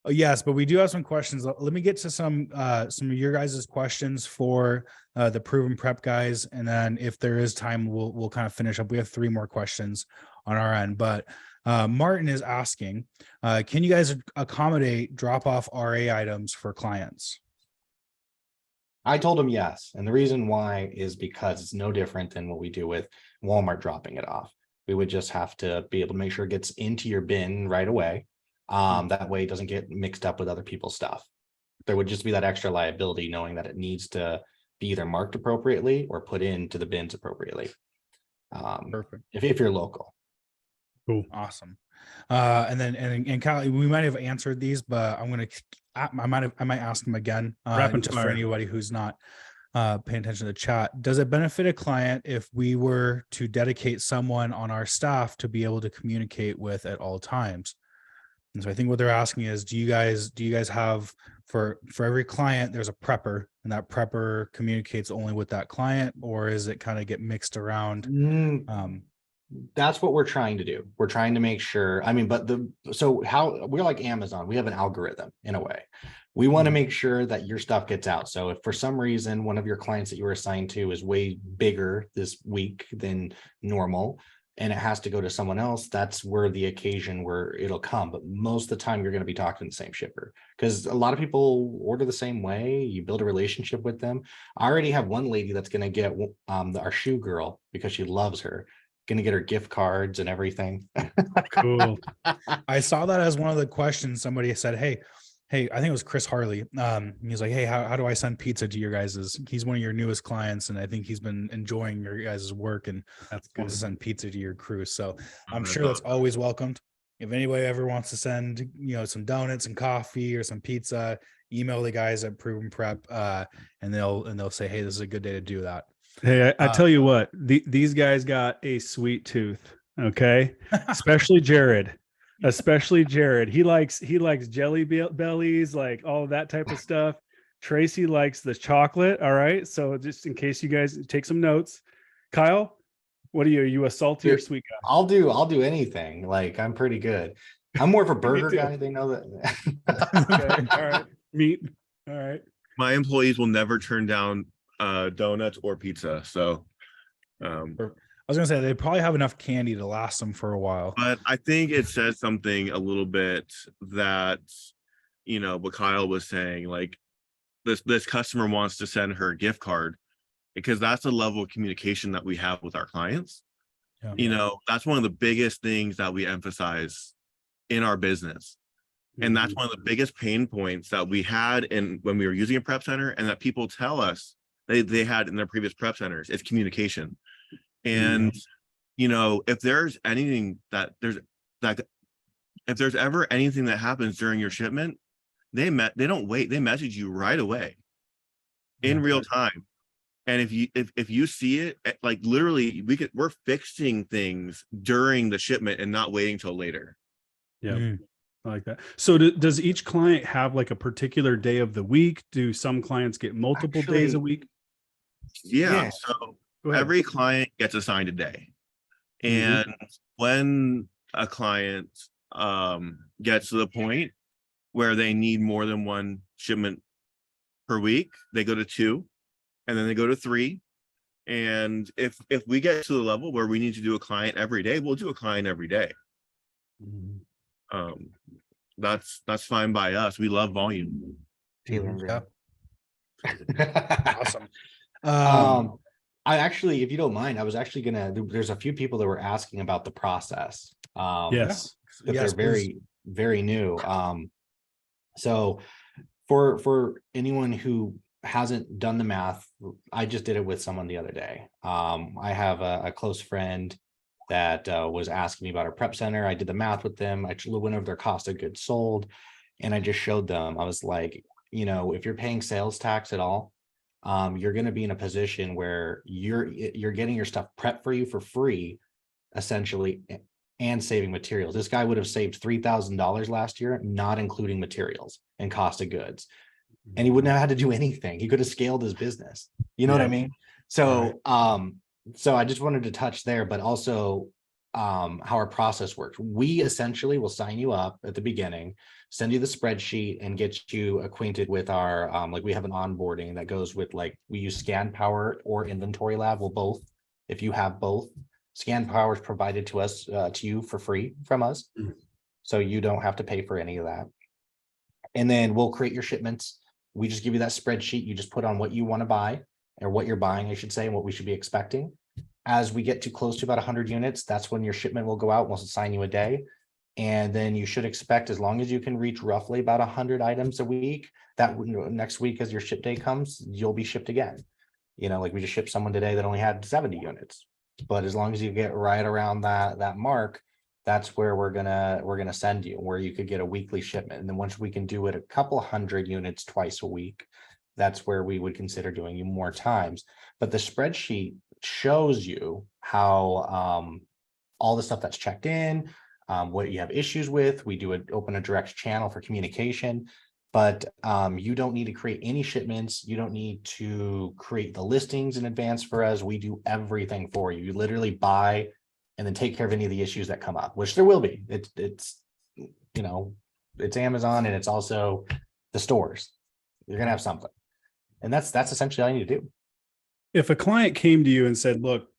Yes, but we do have some questions. Let me get to some of your guys' questions for the proven prep guys, and then if there is time, we'll kind of finish up. We have 3 more questions on our end, but Martin is asking, can you guys accommodate drop-off RA items for clients? I told him yes, and the reason why is because it's no different than what we do with Walmart dropping it off. We would just have to be able to make sure it gets into your bin right away. That way it doesn't get mixed up with other people's stuff. There would just be that extra liability knowing that it needs to be either marked appropriately or put into the bins appropriately. Perfect. If you're local. Cool. Awesome. And Kyle, we might have answered these, but I might ask them again. Just for anybody who's not paying attention to the chat. Does it benefit a client if we were to dedicate someone on our staff to be able to communicate with at all times? And so I think what they're asking is, do you guys have for every client, there's a prepper, and that prepper communicates only with that client, or is it kind of get mixed around? That's what we're trying to do. We're trying to make sure, so how we're like Amazon, we have an algorithm in a way. We want to make sure that your stuff gets out. So if for some reason, one of your clients that you were assigned to is way bigger this week than normal, and it has to go to someone else, that's where the occasion where it'll come. But most of the time you're going to be talking to the same shipper, because a lot of people order the same way. You build a relationship with them. I already have one lady that's going to get our shoe girl, because she loves her, going to get her gift cards and everything. Cool. I saw that as one of the questions. Somebody said, hey, I think it was Chris Harley. He's like, hey, how do I send pizza to your guys's? He's one of your newest clients, and I think he's been enjoying your guys' work and wants to send pizza to your crew. So I'm sure that's always welcomed. If anybody ever wants to send, some donuts and coffee or some pizza, email the guys at Proven Prep, and they'll say, hey, this is a good day to do that. Hey, I tell you what, these guys got a sweet tooth. Okay. Especially Jared. He likes jelly bellies, like all of that type of stuff. Tracy likes the chocolate. All right. So just in case you guys take some notes, Kyle, are you a salty or sweet guy? I'll do anything. Like, I'm pretty good. I'm more of a burger guy. They know that. Okay. All right. Meat. All right. My employees will never turn down donuts or pizza. So I was gonna say they probably have enough candy to last them for a while. But I think it says something a little bit that, what Kyle was saying, like this customer wants to send her a gift card, because that's the level of communication that we have with our clients. Yeah. That's one of the biggest things that we emphasize in our business. And that's one of the biggest pain points that we had when we were using a prep center, and that people tell us they had in their previous prep centers. It's communication. And if there's anything if there's ever anything that happens during your shipment, they don't wait. They message you right away in real time. And if you see it, like literally we're fixing things during the shipment and not waiting till later. Yeah. I like that. So does each client have like a particular day of the week? Do some clients get multiple days a week? Yeah. So every client gets assigned a day. And when a client gets to the point where they need more than one shipment per week, they go to 2, and then they go to 3. And if we get to the level where we need to do a client every day, we'll do a client every day. That's fine by us. We love volume. Taylor. Awesome. I actually, if you don't mind, I was actually there's a few people that were asking about the process. Yes. That Yes, they're please. very, very new. So for anyone who hasn't done the math, I just did it with someone the other day. I have a close friend that was asking me about our prep center. I did the math with them. I went over their cost of goods sold, and I just showed them. I was like, you know, if you're paying sales tax at all, you're going to be in a position where you're getting your stuff prepped for you for free, essentially, and saving materials. This guy would have saved $3,000 last year, not including materials and cost of goods. And he wouldn't have had to do anything. He could have scaled his business. You know what I Yeah. mean? So, so I just wanted to touch there, but also how our process works. We essentially will sign you up at the beginning, send you the spreadsheet, and get you acquainted with our like we have an onboarding that goes with, like, we use Scan Power or Inventory Lab. Well, both. If you have both, Scan Power is provided to us to you for free from us, so you don't have to pay for any of that. And then we'll create your shipments. We just give you that spreadsheet. You just put on what you want to buy, or what you're buying, I should say, and what we should be expecting. As we get too close to about 100 units, that's when your shipment will go out. We'll assign you a day. And then you should expect, as long as you can reach roughly about 100 items a week, that next week as your ship day comes, you'll be shipped again. You know, like we just shipped someone today that only had 70 units. But as long as you get right around that mark, that's where we're gonna send you, where you could get a weekly shipment. And then once we can do it a couple hundred units twice a week, that's where we would consider doing you more times. But the spreadsheet shows you how all the stuff that's checked in, what you have issues with. We do open a direct channel for communication, but you don't need to create any shipments. You don't need to create the listings in advance for us. We do everything for you. You literally buy and then take care of any of the issues that come up, which there will be. It's you know, it's Amazon, and it's also the stores. You're gonna have something, and that's essentially all you need to do. If a client came to you and said, look,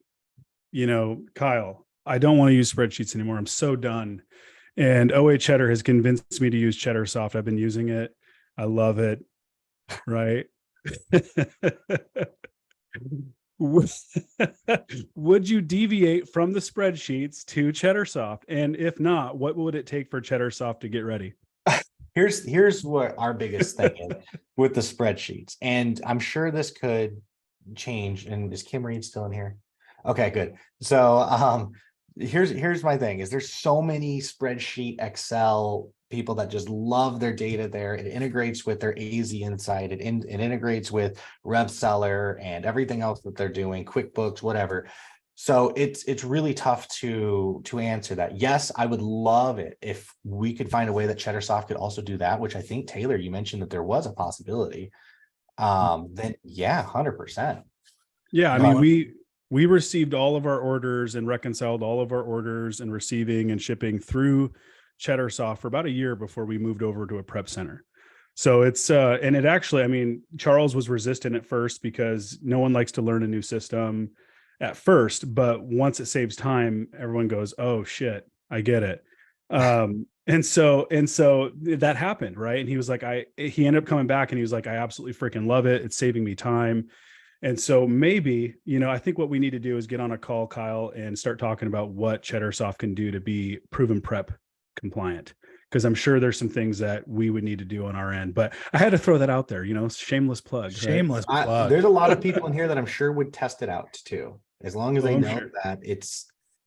you know, Kyle, I don't want to use spreadsheets anymore. I'm so done. And OA Cheddar has convinced me to use Cheddar Soft. I've been using it. I love it. Right. Would you deviate from the spreadsheets to Cheddar Soft? And if not, what would it take for Cheddar Soft to get ready? Here's what our biggest thing is with the spreadsheets, and I'm sure this could change. And is Kim Reed still in here? Okay, good. So here's my thing is there's so many spreadsheet Excel people that just love their data there. It integrates with their AZ Insight. It integrates with RevSeller and everything else that they're doing, QuickBooks, whatever. So it's really tough to answer that. Yes, I would love it if we could find a way that CheddarSoft could also do that, which I think, Taylor, you mentioned that there was a possibility. Then yeah, 100%. Yeah, I mean, we received all of our orders and reconciled all of our orders and receiving and shipping through CheddarSoft for about a year before we moved over to a prep center. So it's and it actually, I mean, Charles was resistant at first because no one likes to learn a new system at first, but once it saves time, everyone goes, oh shit, I get it. And so that happened, right? And he was like, he ended up coming back and he was like, I absolutely freaking love it. It's saving me time. And so maybe, you know, I think what we need to do is get on a call, Kyle, and start talking about what CheddarSoft can do to be proven prep compliant, because I'm sure there's some things that we would need to do on our end. But I had to throw that out there, you know, shameless plug. Shameless plug. There's a lot of people in here that I'm sure would test it out too, as long as they know that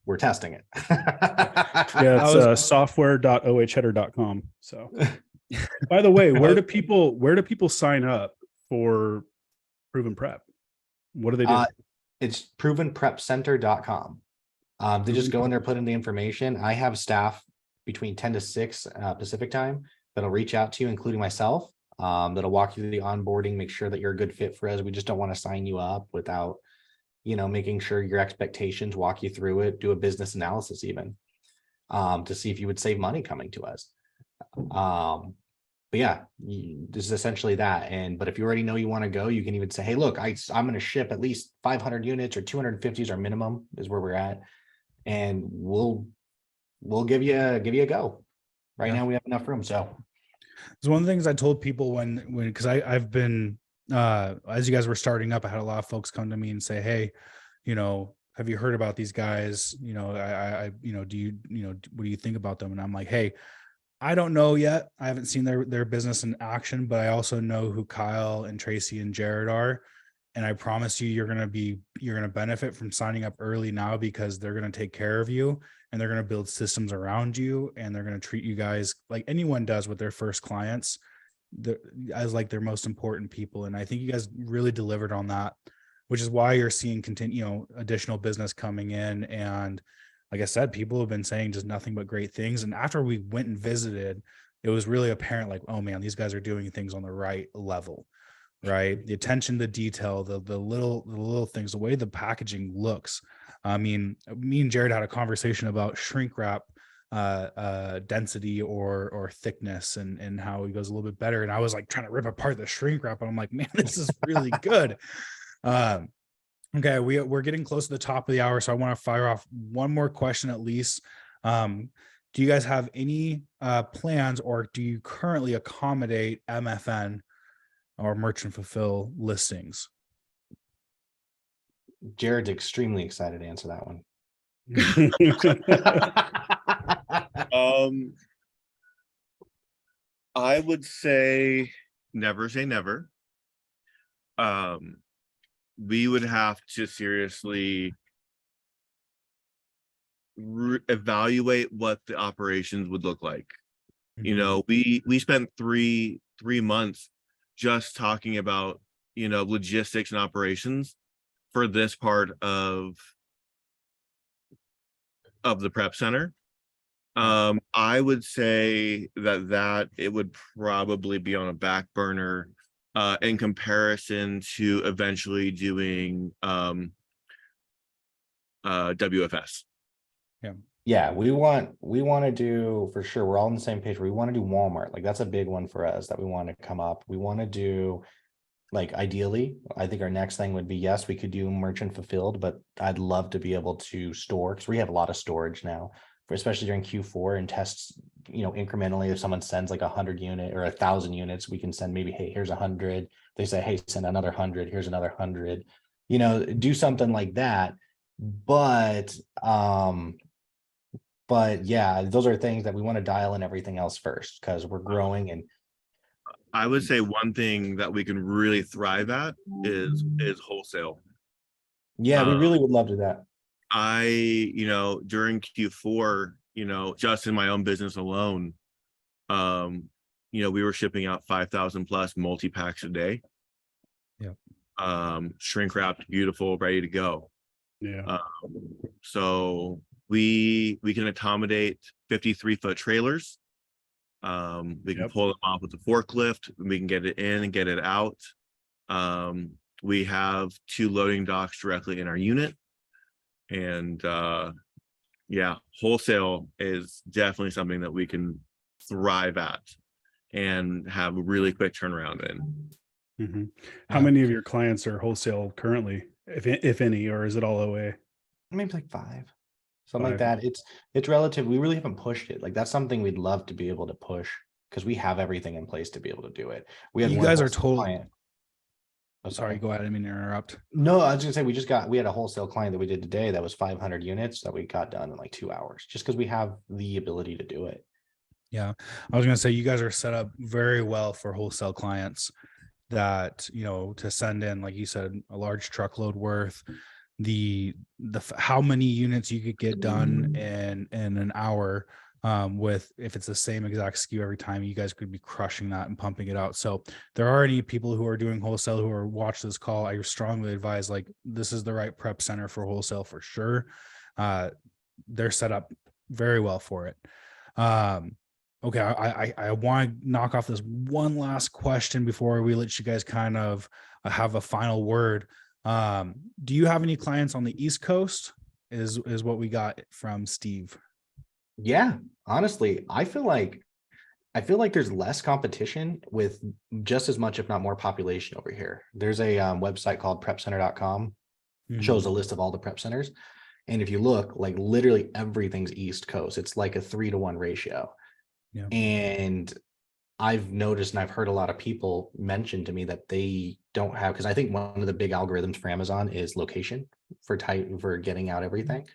we're testing it. Yeah, it's software.oacheddar.com. So by the way, where do people sign up for Proven Prep? What do they do? It's provenprepcenter.com. They just go in there, put in the information. I have staff between 10 to 6 Pacific time that'll reach out to you, including myself, that'll walk you through the onboarding, make sure that you're a good fit for us. We just don't want to sign you up without, you know, making sure your expectations, walk you through it, do a business analysis even, to see if you would save money coming to us. But yeah, this is essentially that. But if you already know you want to go, you can even say, hey, look, I'm going to ship at least 500 units or 250 is our minimum, is where we're at. And we'll give you a go. Right now we have enough room. So it's one of the things I told people when because I've been as you guys were starting up, I had a lot of folks come to me and say, hey, have you heard about these guys? Do you, what do you think about them? And I'm like, hey, I don't know yet. I haven't seen their business in action, but I also know who Kyle and Tracy and Jared are. And I promise you, you're going to benefit from signing up early now, because they're going to take care of you, and they're going to build systems around you, and they're going to treat you guys like anyone does with their first clients, as like their most important people. And I think you guys really delivered on that, which is why you're seeing additional business coming in. And like I said, people have been saying just nothing but great things. And after we went and visited, it was really apparent, like, oh man, these guys are doing things on the right level, right? The attention to detail, the little things, the way the packaging looks. I mean, me and Jared had a conversation about shrink wrap density or thickness, and how he goes a little bit better. And I was like trying to rip apart the shrink wrap, and I'm like, man, this is really good. Okay, we're getting close to the top of the hour, so I want to fire off one more question at least. Do you guys have any plans, or do you currently accommodate MFN or merchant fulfill listings? Jared's extremely excited to answer that one. I would say never say never. We would have to seriously evaluate what the operations would look like. Mm-hmm. We spent three months just talking about, logistics and operations for this part of the prep center. I would say that it would probably be on a back burner in comparison to eventually doing WFS. Yeah, we want to do, for sure, we're all on the same page. We want to do Walmart. Like, that's a big one for us that we want to come up. We want to do, like, ideally, I think our next thing would be, yes, we could do merchant fulfilled, but I'd love to be able to store, because we have a lot of storage now, especially during Q4, and tests, incrementally. If someone sends like 100 unit or 1,000 units, we can send maybe, hey, here's 100. They say, hey, send another 100. Here's another 100. Do something like that. But yeah, those are things that we want to dial in everything else first, because we're growing. And I would say one thing that we can really thrive at is wholesale. Yeah, we really would love to do that. During Q4, just in my own business alone, we were shipping out 5,000 plus multi-packs a day. Yeah. Shrink wrapped, beautiful, ready to go. Yeah. So we can accommodate 53-foot trailers. We can pull them off with the forklift. We can get it in and get it out. We have 2 loading docks directly in our unit. And wholesale is definitely something that we can thrive at and have a really quick turnaround in. Mm-hmm. How many of your clients are wholesale currently, if any, or is it all OA? Maybe like 5, something like that. It's relative. We really haven't pushed it. Like, that's something we'd love to be able to push, because we have everything in place to be able to do it. We had You one guys are wholesale client. Oh, sorry, go ahead. I didn't mean to interrupt. No, I was gonna say, we had a wholesale client that we did today that was 500 units that we got done in like 2 hours, just because we have the ability to do it. Yeah, I was gonna say, you guys are set up very well for wholesale clients that, to send in, like you said, a large truckload worth. The how many units you could get done in an hour, with, if it's the same exact SKU every time, you guys could be crushing that and pumping it out. So there are any people who are doing wholesale who are watch this call, I strongly advise, like, this is the right prep center for wholesale for sure. They're set up very well for it. Okay, I want to knock off this one last question before we let you guys kind of have a final word. Do you have any clients on the East Coast? Is what we got from Steve. Yeah, honestly, I feel like there's less competition with just as much, if not more, population over here. There's a website called prepcenter.com. Shows a list of all the prep centers. And if you look, like, literally everything's East Coast. It's like a 3-to-1 ratio. Yeah. And I've noticed and I've heard a lot of people mention to me that they don't have, because I think one of the big algorithms for Amazon is location for getting out everything.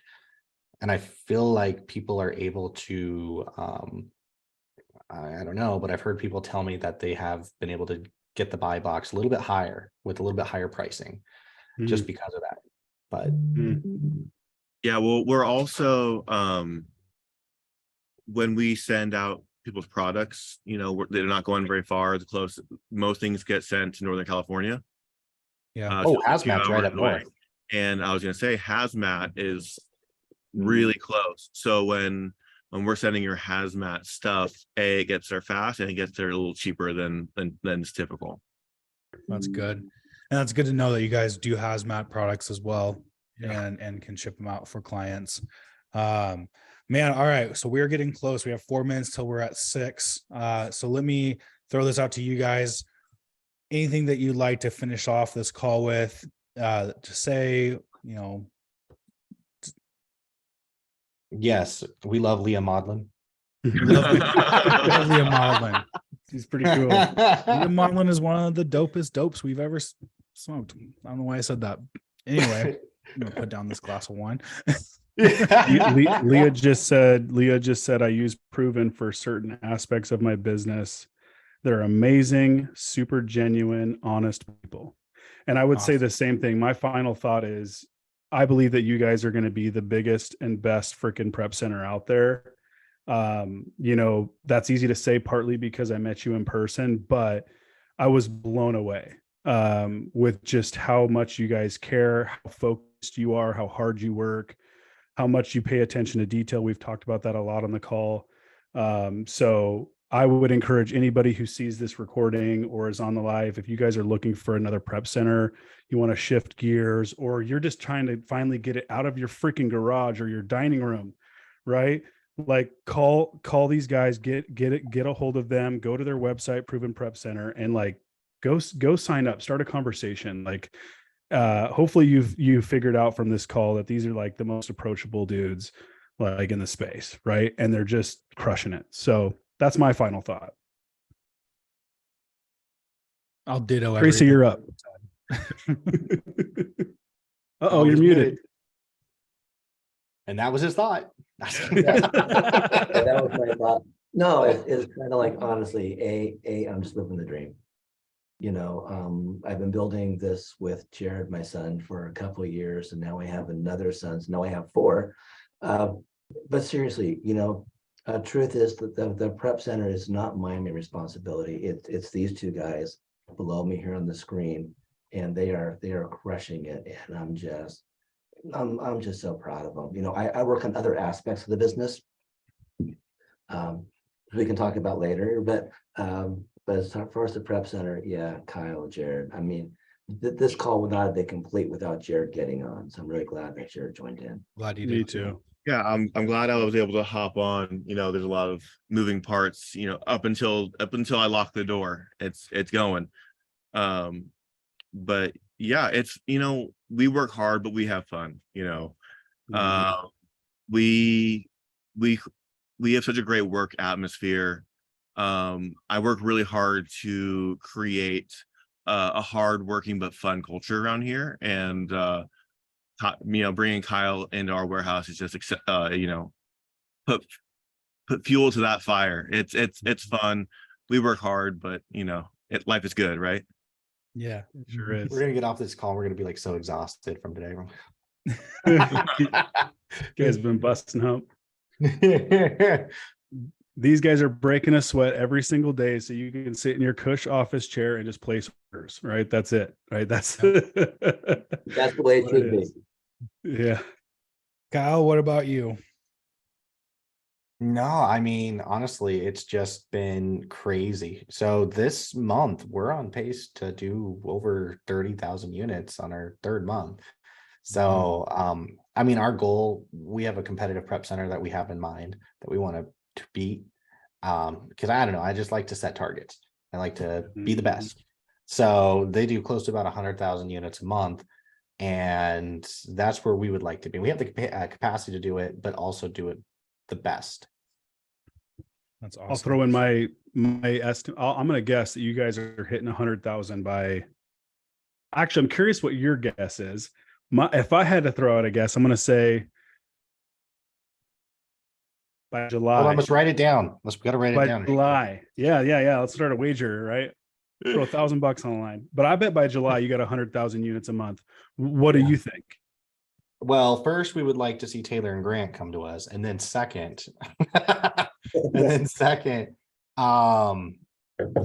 And I feel like people are able to, I don't know, but I've heard people tell me that they have been able to get the buy box a little bit higher with a little bit higher pricing just because of that. But Yeah, well, we're also when we send out people's products, you know, they're not going very far. The close, most things get sent to Northern California. Yeah. oh, just a few hazmat's right hours up away. north. And I was gonna say hazmat is really close. So when we're sending your hazmat stuff, it gets there fast and it gets there a little cheaper than is typical. That's good. And that's good to know that you guys do hazmat products as well, and can ship them out for clients. Man, all right. So we're getting close. We have 4 minutes till we're at 6. So let me throw this out to you guys. Anything that you'd like to finish off this call with, to say, you know? Yes, we love Leah Maudlin. We love Leah Maudlin. She's pretty cool. Leah Maudlin is one of the dopest dopes we've ever smoked. I don't know why I said that. Anyway, I'm gonna put down this glass of wine. Leah just said I use Proven for certain aspects of my business. They're amazing, super genuine, honest people. And I would say the same thing. My final thought is I believe that you guys are going to be the biggest and best freaking prep center out there. You know, that's easy to say partly because I met you in person, but I was blown away with just how much you guys care, how focused you are, how hard you work, how much you pay attention to detail. We've talked about that a lot on the call. So I would encourage anybody who sees this recording or is on the live, if you guys are looking for another prep center, you want to shift gears, or you're just trying to finally get it out of your freaking garage or your dining room, right? Like call these guys, get a hold of them, go to their website, Proven Prep Center, and like go sign up, start a conversation. Like hopefully you've figured out from this call that these are like the most approachable dudes like in the space, right? And they're just crushing it. So that's my final thought. I'll ditto. Tracy, you're up. Uh-oh, you're muted. And that was his thought. That was my thought. No, it's kind of like, honestly, I'm just living the dream. You know, I've been building this with Jared, my son, for a couple of years, and now I have another son. So now I have 4. But seriously, you know, truth is that the prep center is not my main responsibility. It's these 2 guys below me here on the screen, and they are crushing it. And I'm just so proud of them. You know, I work on other aspects of the business. We can talk about later, but as far as the prep center, yeah, Kyle, Jared. I mean, this call would not have been complete without Jared getting on. So I'm really glad that Jared joined in. Glad you did. Me too. Yeah, I'm glad I was able to hop on. You know, there's a lot of moving parts, you know, up until I lock the door. It's going. But yeah, it's, you know, we work hard, but we have fun, you know. We have such a great work atmosphere. I work really hard to create a hard-working but fun culture around here, and you know, bringing Kyle into our warehouse is just you know, put fuel to that fire. It's fun. We work hard, but you know, life is good, right? Yeah, It sure is. We're gonna get off this call. We're gonna be like so exhausted from today. You guys have been busting up. These guys are breaking a sweat every single day, so you can sit in your cush office chair and just place orders, right? That's it, right? That's That's the way it should be. Yeah. Kyle, what about you? No, I mean, honestly, it's just been crazy. So this month we're on pace to do over 30,000 units on our 3rd month. So, I mean, our goal, we have a competitive prep center that we have in mind that we want to beat. Because I don't know, I just like to set targets. I like to be the best. So they do close to about 100,000 units a month. And that's where we would like to be. We have the capacity to do it, but also do it the best. That's awesome. I'll throw in my estimate. I'm going to guess that you guys are hitting 100,000 by. Actually, I'm curious what your guess is. If I had to throw out a guess, I'm going to say by July. Hold on, let's write it down. We got to write it By down. July. Yeah. Let's start a wager, right? Throw $1,000 on the line. But I bet by July you got 100,000 units a month. What do you think? Well, first we would like to see Taylor and Grant come to us, and then second,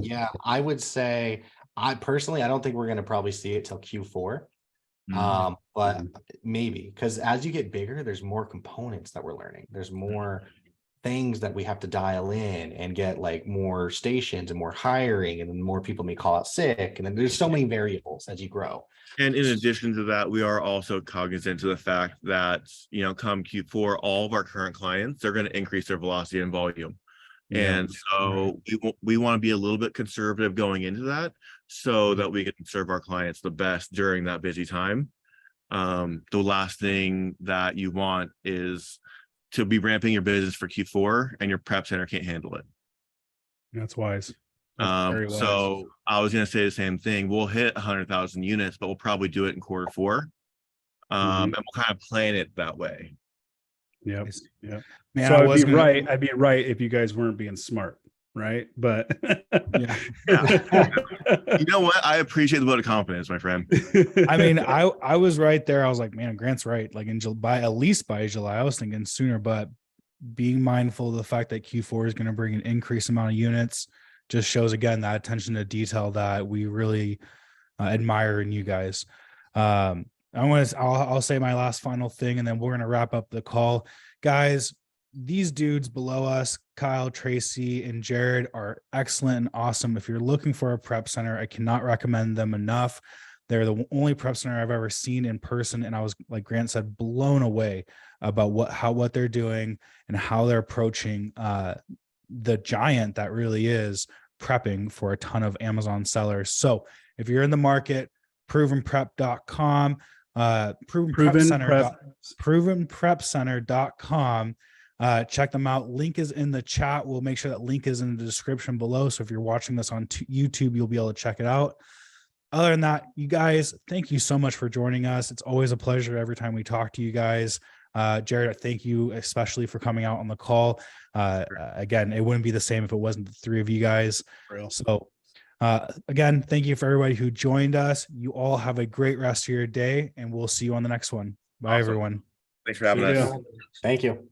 yeah, I would say I don't think we're gonna probably see it till Q4. But maybe because as you get bigger, there's more components that we're learning. There's more things that we have to dial in and get like more stations and more hiring, and then more people may call out sick, and then there's so many variables as you grow. And in addition to that, we are also cognizant of the fact that, come Q4, all of our current clients, they're going to increase their velocity and volume. And so we want to be a little bit conservative going into that so that we can serve our clients the best during that busy time. The last thing that you want is to be ramping your business for Q4 and your prep center can't handle it. That's wise. That's very wise. So I was going to say the same thing. We'll hit 100,000 units, but we'll probably do it in Q4. And we'll kind of plan it that way. Yep. Man, So I'd be right if you guys weren't being smart, right? But yeah. You know what? I appreciate the vote of confidence, my friend. I mean, I was right there. I was like, man, Grant's right. Like at least by July, I was thinking sooner, but being mindful of the fact that Q4 is going to bring an increased amount of units just shows again that attention to detail that we really admire in you guys. I'll say my last final thing, and then we're going to wrap up the call. Guys, these dudes below us, Kyle, Tracy, and Jared, are excellent and awesome. If you're looking for a prep center, I cannot recommend them enough. They're the only prep center I've ever seen in person, and I was, like Grant said, blown away about what they're doing and how they're approaching the giant that really is prepping for a ton of Amazon sellers. So if you're in the market, provenprep.com, provenprepcenter.com. Check them out. Link is in the chat. We'll make sure that link is in the description below. So if you're watching this on YouTube, you'll be able to check it out. Other than that, you guys, thank you so much for joining us. It's always a pleasure every time we talk to you guys. Jared, thank you especially for coming out on the call. Again, it wouldn't be the same if it wasn't the three of you guys. So again, thank you for everybody who joined us. You all have a great rest of your day, and we'll see you on the next one. Bye, everyone. Thanks for having us. Thank you.